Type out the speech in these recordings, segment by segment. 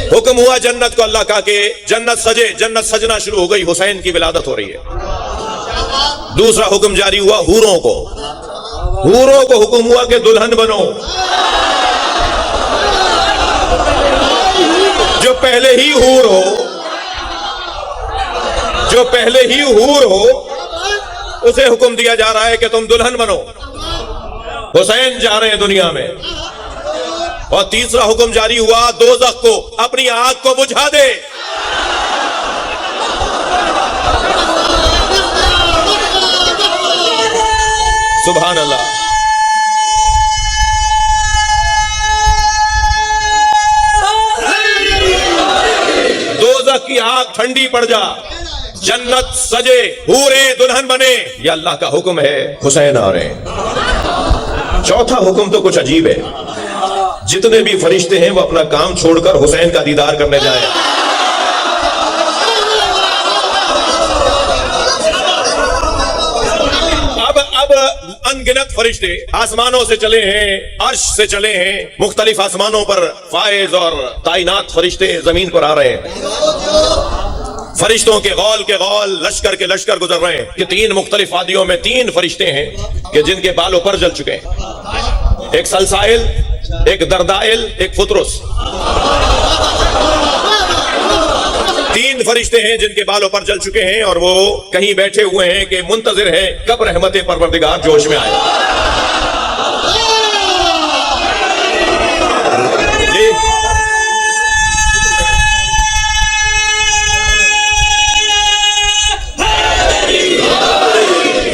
हुक्म हुआ जन्नत को अल्लाह का कि जन्नत सजे, जन्नत सजना शुरू हो गई, हुसैन की विलादत हो रही है। दूसरा हुक्म जारी हुआ हूरों को, हूरों को हुक्म हुआ कि दुल्हन बनो। जो पहले ही हूर हो, जो पहले ही हूर हो, उसे हुक्म दिया जा रहा है कि तुम दुल्हन बनो। हुसैन जा रहे हैं दुनिया में। और तीसरा हुक्म जारी हुआ दोज़ख को, अपनी आग को बुझा दे। सुभान अल्लाह। दोज़ख की आग ठंडी पड़ जा, जन्नत सजे, हूरे दुल्हन बने, ये अल्लाह का हुक्म है। हुसैन आ रहे हैं। चौथा हुक्म तो कुछ अजीब है, जितने भी फरिश्ते हैं वो अपना काम छोड़कर हुसैन का दीदार करने जाएं। अब अनगिनत फरिश्ते आसमानों से चले हैं, अर्श से चले हैं, मुख्तलिफ आसमानों पर फायज और ताइनात फरिश्ते जमीन पर आ रहे हैं। फरिश्तों के गौल लश्कर के लश्कर गुजर रहे हैं कि 3 मुख्तलिफ वादियों में 3 फरिश्ते हैं कि जिनके बालों पर जल चुके हैं। एक सलसाइल, एक दरदाइल, एक फुतरुस। 3 फरिश्ते हैं जिनके बालों पर जल चुके हैं और वो कहीं बैठे हुए हैं कि मुंतजिर है कब रहमत परवरदिगार जोश में आए।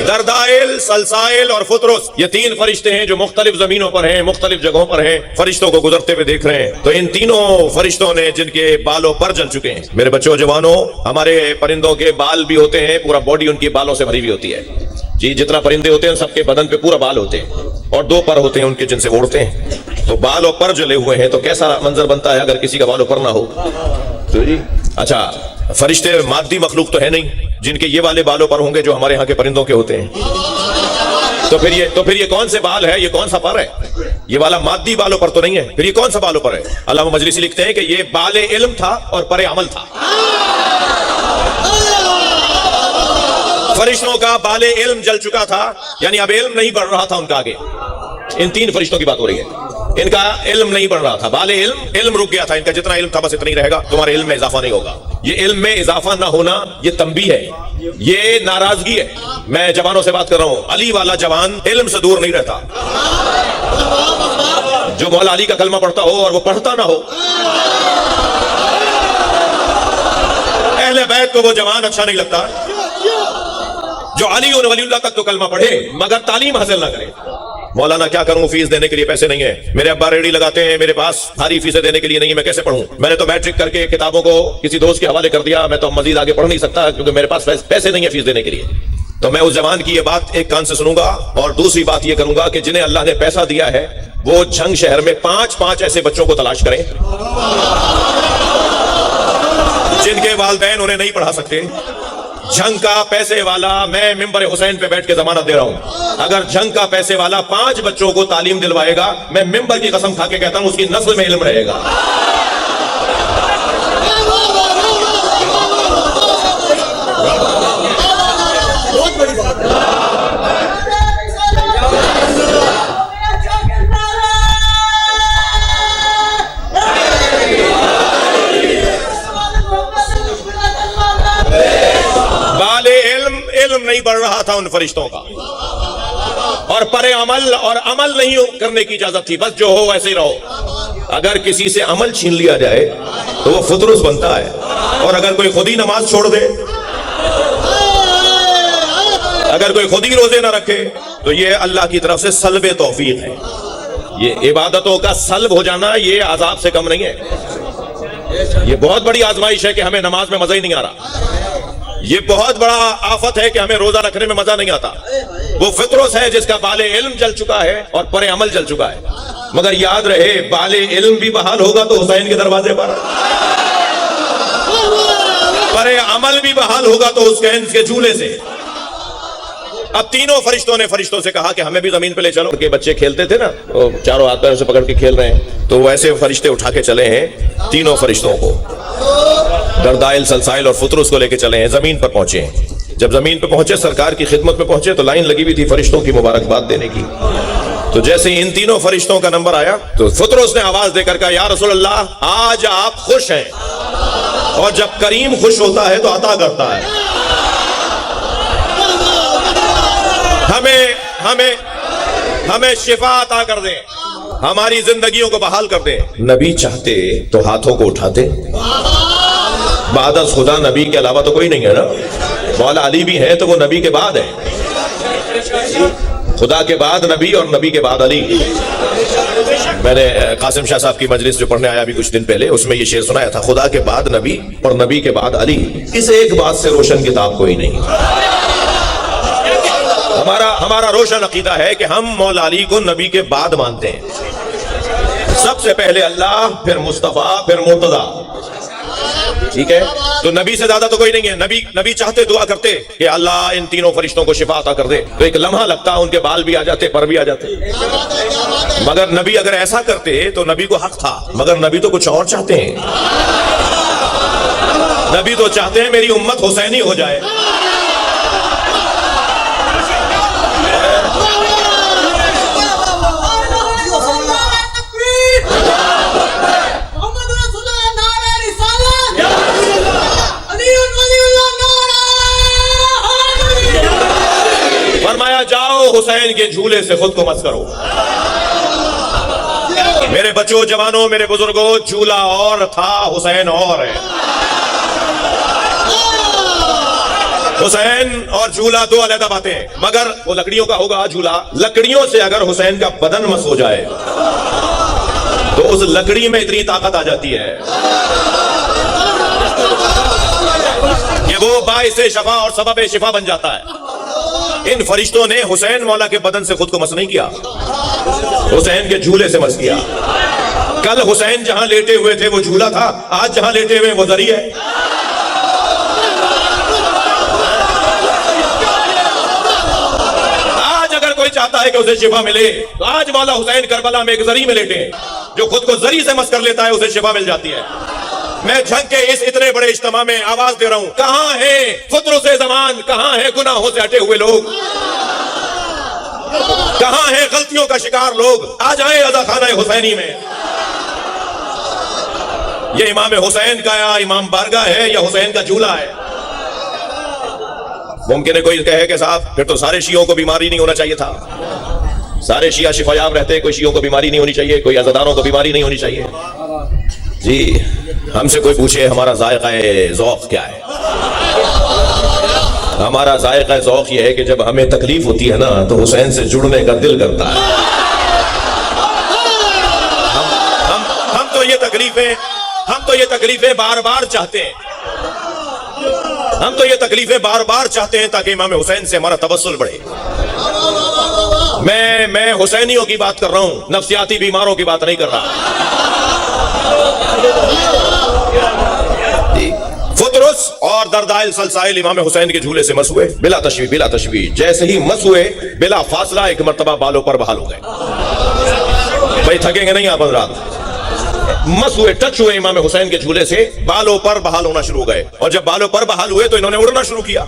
दरदाइल, सलसाइल और फुतरुस, ये 3 फरिश्ते हैं जो मुख्तलिफ जमीनों पर हैं, मुख्तलिफ जगहों पर हैं, फरिश्तों को गुजरते हुए देख रहे हैं। तो इन तीनों फरिश्तों ने जिनके बालों पर जल चुके हैं। मेरे बच्चों जवानों, हमारे परिंदों के बाल भी होते हैं, पूरा बॉडी उनकी बालों से भरी हुई होती है जी। जितना परिंदे होते हैं सबके बदन पे पूरा बाल होते हैं और 2 पर होते हैं उनके जिनसे उड़ते हैं। तो बाल और पर जले हुए हैं तो कैसा मंजर बनता है अगर किसी का बाल और पर ना हो तो जी। अच्छा, फरिश्ते मादी मखलूक तो है नहीं जिनके ये वाले बालों पर होंगे जो हमारे यहाँ के परिंदों के होते हैं। तो फिर ये कौन से बाल है, ये कौन सा पर है? ये वाला मादी बालों पर तो नहीं है, फिर ये कौन सा बालों पर है? अल्लामा मजलिसी लिखते हैं कि ये बाले इल्म था और परे अमल था। फरिश्तों का बाले इल्म जल चुका था, यानी अब इल्म नहीं बढ़ रहा था उनका आगे। इन 3 फरिश्तों की बात हो रही है। इनका इल्म नहीं बढ़ रहा था, बाले इल्म रुक गया था इनका। जितना इल्म था बस इतना ही रहेगा, तुम्हारे इल्म में इजाफा नहीं होगा। ये इल्म में इजाफा ना होना ये तंबीह है, ये नाराजगी है। मैं जवानों से बात कर रहा हूं, अली वाला जवान इल्म से दूर नहीं रहता। जो मौला अली का कलमा पढ़ता हो और वो पढ़ता ना हो, अहले बैत को वो जवान अच्छा नहीं लगता जो अली और वलीउल्लाह तक तो कलमा पढ़े मगर तालीम हासिल ना करे। मौलाना क्या करूं, फीस देने के लिए पैसे नहीं है, मेरे अब्बा रेडी लगाते हैं, मेरे पास सारी फीसें देने के लिए नहीं है, मैं कैसे पढ़ूं? मैंने तो मैट्रिक करके किताबों को किसी दोस्त के हवाले कर दिया, मैं तो मजीद आगे पढ़ नहीं सकता क्योंकि मेरे पास पैसे नहीं है फीस देने के लिए। तो मैं उस जवान की ये बात एक कान से सुनूंगा और दूसरी बात ये करूंगा कि जिन्हें अल्लाह ने पैसा दिया है वो झंग शहर में 5-5 ऐसे बच्चों को तलाश करें जिनके वालिदैन उन्हें नहीं पढ़ा सकते। झंग का पैसे वाला, मैं मिंबर हुसैन पे बैठ के जमानत दे रहा हूं, अगर झंग का पैसे वाला 5 बच्चों को तालीम दिलवाएगा, मैं मिंबर की कसम खा के कहता हूं उसकी नस्ल में इल्म रहेगा। बहुत बड़ी बात है। इल्म नहीं बढ़ रहा था उन फरिश्तों का और परे अमल और अमल नहीं करने की इजाजत थी, बस जो हो वैसे ही रहो। अगर किसी से अमल छीन लिया जाए तो वो फुतरुस बनता है, और अगर कोई खुद ही नमाज छोड़ दे, अगर कोई खुद ही रोजे ना रखे तो ये अल्लाह की तरफ से सल्बे तौफीक है। ये इबादतों का सल्ब हो जाना ये आजाब से कम नहीं है। ये बहुत बड़ी आजमाइश है कि हमें नमाज में मजा ही नहीं आ रहा। ये बहुत बड़ा आफत है कि हमें रोजा रखने में मजा नहीं आता। वो फितरत है जिसका बाले इल्म जल चुका है और परे अमल जल चुका है। मगर याद रहे, बाले इल्म भी बहाल होगा तो हुसैन के दरवाजे पर, परे अमल भी बहाल होगा तो उसके झूले से। अब तीनों फरिश्तों ने फरिश्तों से कहा कि हमें भी जमीन पे ले चलो। उनके बच्चे खेलते थे ना, वो चारों हाथ पैरों से पकड़ के खेल रहे हैं, तो वैसे फरिश्ते उठा के चले हैं तीनों फरिश्तों को, दरदाइल, सलसाइल और फुतरुस को लेके चले हैं। जमीन पर पहुंचे हैं। जब जमीन पर पहुंचे, सरकार की खिदमत में पहुंचे, तो लाइन लगी हुई थी फरिश्तों की मुबारकबाद देने की। तो जैसे ही इन तीनों फरिश्तों का नंबर आया तो फुतरुस ने आवाज देकर कहा, या रसूल अल्लाह, आज आप खुश हैं, और जब करीम खुश होता है तो अता करता है। हमें हमें हमें शिफा अता कर दे, हमारी जिंदगियों को बहाल कर दे। नबी चाहते तो हाथों को उठाते। बादस खुदा नबी के अलावा तो कोई नहीं है ना। मौला अली भी है तो वो नबी के बाद है। खुदा के बाद नबी और नबी के बाद अली। मैंने कासिम शाह साहब की मजलिस जो पढ़ने आया अभी कुछ दिन पहले, उसमें ये शेर सुनाया था, खुदा के बाद नबी और नबी के बाद अली। इस एक बात से रोशन किताब कोई नहीं। हमारा रोशन अकीदा है कि हम मौला अली को नबी के बाद मानते हैं। सबसे पहले अल्लाह, फिर मुस्तफा, फिर मुर्तजा। ठीक है, तो नबी से ज्यादा तो कोई नहीं है। नबी चाहते, दुआ करते कि अल्लाह इन तीनों फरिश्तों को शिफा अता कर दे, तो एक लम्हा लगता, उनके बाल भी आ जाते, पर भी आ जाते। मगर नबी अगर ऐसा करते तो नबी को हक था, मगर नबी तो कुछ और चाहते हैं। नबी तो चाहते हैं मेरी उम्मत हुसैनी हो जाए। फरमाया, जाओ हुसैन के झूले से खुद को मत करो। मेरे बच्चों, जवानों, मेरे बुजुर्गों, झूला और था, हुसैन और है। हुसैन और झूला दो अलग बातें हैं, मगर वो लकड़ियों का होगा झूला। लकड़ियों से अगर हुसैन का बदन मस हो जाए तो उस लकड़ी में इतनी ताकत आ जाती है कि वो बाइसे शफा और सबबे शिफा बन जाता है। इन फरिश्तों ने हुसैन मौला के बदन से खुद को मस नहीं किया, हुसैन के झूले से मस किया। कल हुसैन जहां लेटे हुए थे वो झूला था, आज जहां लेटे हुए वो दरी है। आज अगर कोई चाहता है कि उसे शिफा मिले तो आज मौला हुसैन करबला में एक जरी में लेटे। जो खुद को जरी से मस कर लेता है उसे शिफा मिल जाती है। मैं झंग के इस इतने बड़े इज्तिमा में आवाज दे रहा हूं, कहां है फुतरुसे ज़मान, कहां है गुनाहों से हटे हुए लोग, कहां है गलतियों का शिकार लोग। आ जाए अज़ा खाना हुसैनी में। ये इमाम हुसैन का या इमाम बारगाह है या हुसैन का झूला है। मुमकिन है कोई कहे कि साहब फिर तो सारे शियों को बीमारी नहीं होना चाहिए था, सारे शिया शिफायाब रहते, कोई शियों को बीमारी नहीं होनी चाहिए, कोई अज़ादारों को बीमारी नहीं होनी चाहिए। जी, हमसे कोई पूछे हमारा जायक़ा ज़ौक़ क्या है। हमारा जायक़ा ज़ौक़ ये है कि जब हमें तकलीफ होती है ना तो हुसैन से जुड़ने का दिल करता है। हम तो ये तकलीफें बार बार चाहते हैं। हम तो ये तकलीफें बार बार चाहते हैं ताकि इमाम हुसैन से हमारा तवस्सुल बढ़े। मैं हुसैनियों की बात कर रहा हूं, नफ्सियाती बीमारों की बात नहीं कर रहा। फुतरुस और दरदाइल सलसाइल इमाम हुसैन के झूले से मस हुए, बिला तशवी। जैसे ही मस हुए, बिला फासला एक मर्तबा बालों पर बहाल हो गए। भाई थकेंगे नहीं आप रात। मस हुए, टच हुए इमाम हुसैन के झूले से, बालों पर बहाल होना शुरू हो गए। और जब बालों पर बहाल हुए तो इन्होंने उड़ना शुरू किया।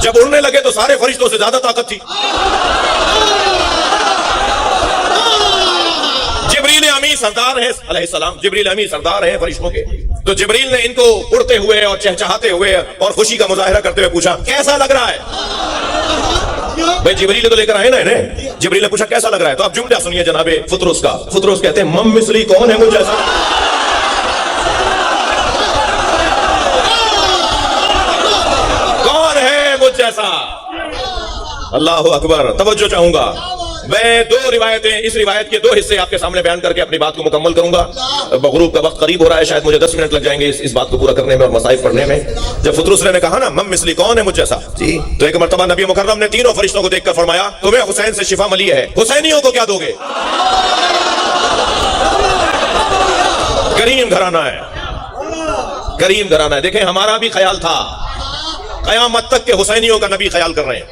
जब उड़ने लगे तो सारे फरिश्तों से ज्यादा ताकत थी। जिब्रील अमीन सरदार है अलैहिस्सलाम, जिब्रील अमीन सरदार है फरिश्तों के। तो जिब्रील ने इनको उड़ते हुए और चहचहाते हुए और खुशी का मुजाहिरा करते हुए पूछा, कैसा लग रहा है। भाई जिब्रील तो लेकर आए ना इन्हें। जिब्रील ने पूछा कैसा लग रहा है, तो आप जुमला सुनिए जनाबे फुतरुस का। फुतरुस कहते हैं, मम मिस्री कौन है मुझ जैसा। कौन है मुझ जैसा। अल्लाह अकबर। तवज्जो चाहूंगा, मैं दो रिवायतें, इस रिवायत के दो हिस्से आपके सामने बयान करके अपनी बात को मुकम्मल करूंगा। मगरूब का वक्त करीब हो रहा है, शायद मुझे 10 मिनट लग जाएंगे इस बात को पूरा करने में और मसाइब पढ़ने में। जब फुतरुस ने कहा ना, मम मिस्ली कौन है मुझ जैसा जी, तो एक मर्तबा नबी मुकर्रम ने तीनों फरिश्तों को देखकर फरमाया, तुम्हें हुसैन से शिफा मिली है, हुसैनियों को क्या दोगे। करीम घराना है, करीम घराना है। देखें, हमारा भी ख्याल था, कयामत तक के हुसैनियों का नबी ख्याल कर रहे हैं।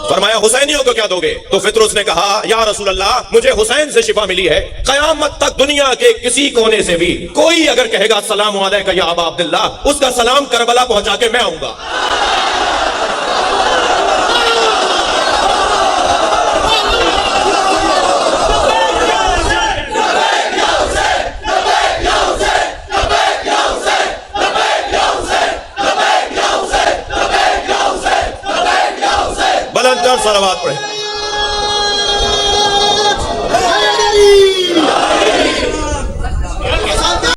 फरमाया हुसैनियों को क्या दोगे? तो फित्रुस ने कहा या रसूल अल्लाह, मुझे हुसैन से शिफा मिली है, कयामत तक दुनिया के किसी कोने से भी कोई अगर कहेगा अस्सलामु अलैका या अबा अब्दुल्ला, उसका सलाम करबला पहुंचा के मैं आऊंगा। बुलंद सलावत पढ़े।